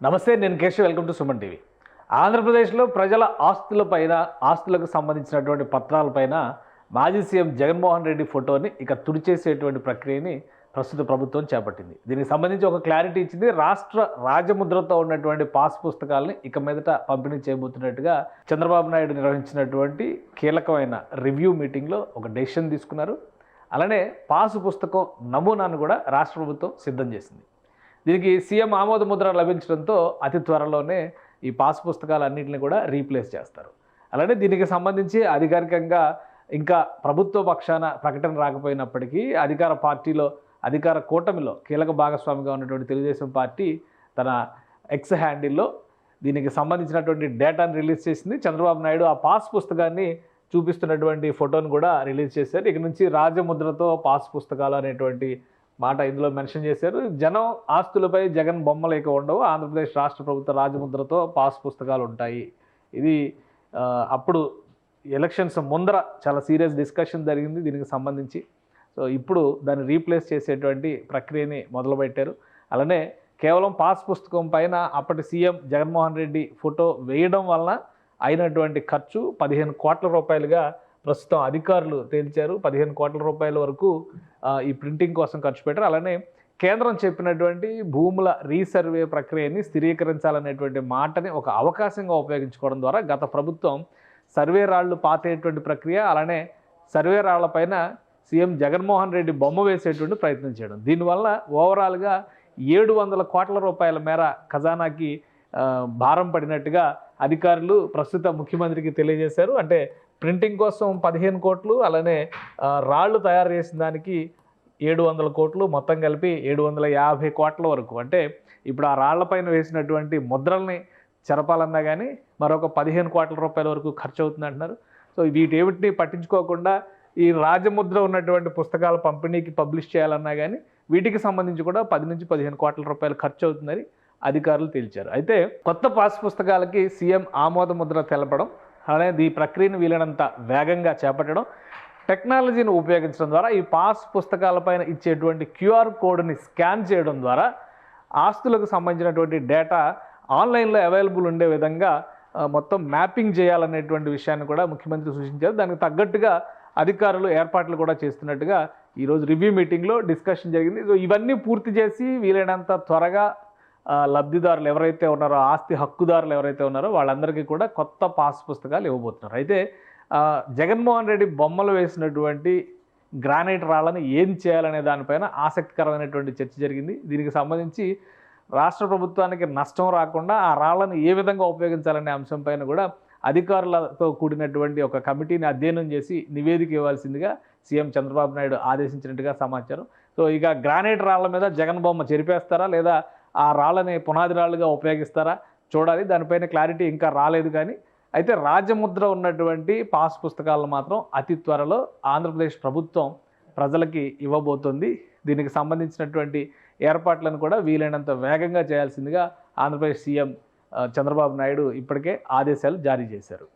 నమస్తే, నేను Keshav. Welcome to Suman TV. ఆంధ్రప్రదేశ్లో ప్రజల ఆస్తులకు సంబంధించినటువంటి పత్రాలపైన మాజీ సీఎం జగన్మోహన్ రెడ్డి ఫోటోని ఇక తుడిచేసేటువంటి ప్రక్రియని ప్రస్తుత ప్రభుత్వం చేపట్టింది. దీనికి సంబంధించి ఒక క్లారిటీ ఇచ్చింది. రాష్ట్ర రాజముద్రతో ఉన్నటువంటి పాస్ పుస్తకాలని ఇక మీదట పంపిణీ చేయబోతున్నట్టుగా చంద్రబాబు నాయుడు నిర్వహించినటువంటి కీలకమైన రివ్యూ మీటింగ్లో ఒక డెసిషన్ తీసుకున్నారు. అలానే పాస్ పుస్తకం నమూనాను కూడా రాష్ట్ర ప్రభుత్వం సిద్ధం చేసింది. దీనికి సీఎం ఆమోద ముద్ర లభించడంతో అతి త్వరలోనే ఈ పాస్ పుస్తకాలన్నింటినీ కూడా రీప్లేస్ చేస్తారు. అలానే దీనికి సంబంధించి అధికారికంగా ఇంకా ప్రభుత్వ పక్షాన ప్రకటన రాకపోయినప్పటికీ అధికార కూటమిలో కీలక భాగస్వామిగా ఉన్నటువంటి తెలుగుదేశం పార్టీ తన ఎక్స్ హ్యాండిల్లో దీనికి సంబంధించినటువంటి డేటాను రిలీజ్ చేసింది. చంద్రబాబు నాయుడు ఆ పాస్ పుస్తకాన్ని చూపిస్తున్నటువంటి ఫోటోను కూడా రిలీజ్ చేశారు. ఇక నుంచి రాజముద్రతో పాస్ పుస్తకాలు అనేటువంటి మాట ఇందులో మెన్షన్ చేశారు. జనం ఆస్తులపై జగన్ బొమ్మలు ఇక ఉండవు. ఆంధ్రప్రదేశ్ రాష్ట్ర ప్రభుత్వ రాజముద్రతో పాస్ పుస్తకాలు ఉంటాయి. ఇది అప్పుడు ఎలక్షన్స్ ముందర చాలా సీరియస్ డిస్కషన్ జరిగింది దీనికి సంబంధించి. సో ఇప్పుడు దాన్ని రీప్లేస్ చేసేటువంటి ప్రక్రియని మొదలుపెట్టారు. అలానే కేవలం పాస్ పుస్తకం పైన అప్పటి సీఎం జగన్మోహన్ రెడ్డి ఫోటో వేయడం వలన అయినటువంటి ఖర్చు 15 కోట్ల రూపాయలుగా ప్రస్తుతం అధికారులు తేల్చారు. 15 కోట్ల రూపాయల వరకు ఈ ప్రింటింగ్ కోసం ఖర్చు పెట్టారు. అలానే కేంద్రం చెప్పినటువంటి భూముల రీసర్వే ప్రక్రియని స్థిరీకరించాలనేటువంటి మాటని ఒక అవకాశంగా ఉపయోగించుకోవడం ద్వారా గత ప్రభుత్వం సర్వే రాళ్లు పాతేటువంటి ప్రక్రియ, అలానే సర్వే రాళ్లపైన సీఎం జగన్మోహన్ రెడ్డి బొమ్మ వేసేటువంటి ప్రయత్నం చేయడం, దీనివల్ల ఓవరాల్గా 700 కోట్ల రూపాయల మేర ఖజానాకి భారం పడినట్టుగా అధికారులు ప్రస్తుత ముఖ్యమంత్రికి తెలియజేశారు. అంటే ప్రింటింగ్ కోసం 15 కోట్లు, అలానే రాళ్ళు తయారు చేసిన దానికి 700 కోట్లు, మొత్తం కలిపి 750 కోట్ల వరకు. అంటే ఇప్పుడు ఆ రాళ్లపైన వేసినటువంటి ముద్రల్ని చెరపాలన్నా కానీ మరొక 15 కోట్ల రూపాయల వరకు ఖర్చు అవుతుంది అంటున్నారు. సో వీటేమిటిని పట్టించుకోకుండా ఈ రాజముద్ర ఉన్నటువంటి పుస్తకాల పంపిణీకి పబ్లిష్ చేయాలన్నా కానీ వీటికి సంబంధించి కూడా 10 నుంచి 15 కోట్ల రూపాయలు ఖర్చు అవుతుందని అధికారులు తేల్చారు. అయితే కొత్త పాస్ పుస్తకాలకి సీఎం ఆమోద ముద్ర తెలపడం, అనేది ఈ ప్రక్రియను వీలైనంత వేగంగా చేపట్టడం, టెక్నాలజీని ఉపయోగించడం ద్వారా ఈ పాస్ పుస్తకాలపైన ఇచ్చేటువంటి క్యూఆర్ కోడ్ని స్కాన్ చేయడం ద్వారా ఆస్తులకు సంబంధించినటువంటి డేటా ఆన్లైన్లో అవైలబుల్ ఉండే విధంగా మొత్తం మ్యాపింగ్ చేయాలనేటువంటి విషయాన్ని కూడా ముఖ్యమంత్రి సూచించారు. దానికి తగ్గట్టుగా అధికారులు ఏర్పాట్లు కూడా చేస్తున్నట్టుగా ఈరోజు రివ్యూ మీటింగ్లో డిస్కషన్ జరిగింది. సో ఇవన్నీ పూర్తి చేసి వీలైనంత త్వరగా లబ్ధిదారులు ఎవరైతే ఉన్నారో, ఆస్తి హక్కుదారులు ఎవరైతే ఉన్నారో వాళ్ళందరికీ కూడా కొత్త పాస్ పుస్తకాలు ఇవ్వబోతున్నారు. అయితే జగన్మోహన్ రెడ్డి బొమ్మలు వేసినటువంటి గ్రానైట్ రాళ్ళని ఏం చేయాలనే దానిపైన ఆసక్తికరమైనటువంటి చర్చ జరిగింది. దీనికి సంబంధించి రాష్ట్ర ప్రభుత్వానికి నష్టం రాకుండా ఆ రాళ్లను ఏ విధంగా ఉపయోగించాలనే అంశంపైన కూడా అధికారులతో కూడినటువంటి ఒక కమిటీని అధ్యయనం చేసి నివేదిక ఇవ్వాల్సిందిగా సీఎం చంద్రబాబు నాయుడు ఆదేశించినట్టుగా సమాచారం. సో ఇక గ్రానైట్ రాళ్ల మీద జగన్ బొమ్మ చెరిపేస్తారా లేదా ఆ రాళ్ళని పునాది రాళ్ళుగా ఉపయోగిస్తారా చూడాలి. దానిపైన క్లారిటీ ఇంకా రాలేదు. కానీ అయితే రాజముద్ర ఉన్నటువంటి పాస్ పుస్తకాలను మాత్రం అతి త్వరలో ఆంధ్రప్రదేశ్ ప్రభుత్వం ప్రజలకి ఇవ్వబోతోంది. దీనికి సంబంధించినటువంటి ఏర్పాట్లను కూడా వీలైనంత వేగంగా చేయాల్సిందిగా ఆంధ్రప్రదేశ్ సీఎం చంద్రబాబు నాయుడు ఇప్పటికే ఆదేశాలు జారీ చేశారు.